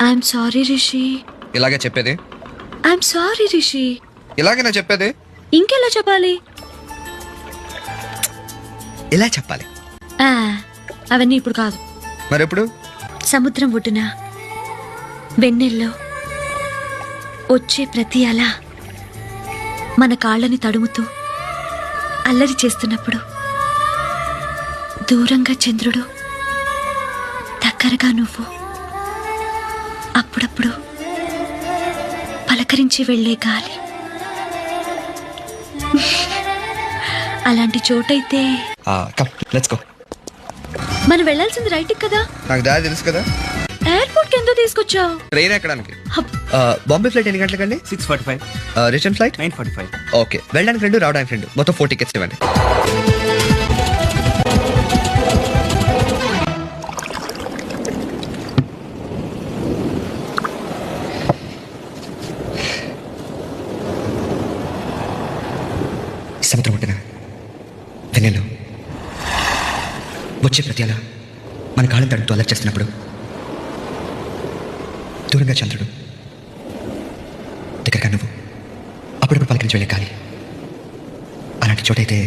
I'm sorry Rishi. ఇలాగే చెప్పేది? I'm sorry Rishi. ఇలాగే నా చెప్పేది? ఇంకెలా చెప్పాలి? ఇలా చెప్పాలి. ఆ, అవన్నీ ఇప్పుడు కాదు. మరెప్పుడు? సముద్రం ఒడ్డున వెన్నెల్లో వచ్చే ప్రతి అల మన కాళ్ళని తడుముతూ అల్లరి చేస్తున్నప్పుడు, దూరంగా చంద్రుడు, దగ్గరగా నువ్వు, అప్పుడప్పుడు పలకరించి వెళ్ళే గాలి. అలాంటి చోటైతే కమ్ లెట్స్ గో. మనం వెళ్ళాల్సింది రైట్కి కదా? నాకు దారి తెలుసు కదా. ఎయిర్పోర్ట్ కి ఎందుకు తీసుకొచ్చావు? ట్రైన్ ఎక్కడానికి. బాంబే ఫ్లైట్ ఎన్ని గంటలకండి? 6:45. Return flight 9:45. ఓకే. వెళ్ళడానికి 2, రావడానికి 2, మొత్తం 4 టికెట్స్ ఇవ్వండి. సముద్రం ఒడ్డున వెన్నెల్లో వచ్చే ప్రతి అలా మన కాళ్ళని తడుతూ అలర్ట్ చేస్తున్నప్పుడు, దూరంగా చంద్రుడు, దగ్గరగా నువ్వు, అప్పుడప్పుడు పలకరించి వెళ్ళే గాలి. అలాంటి చోటైతే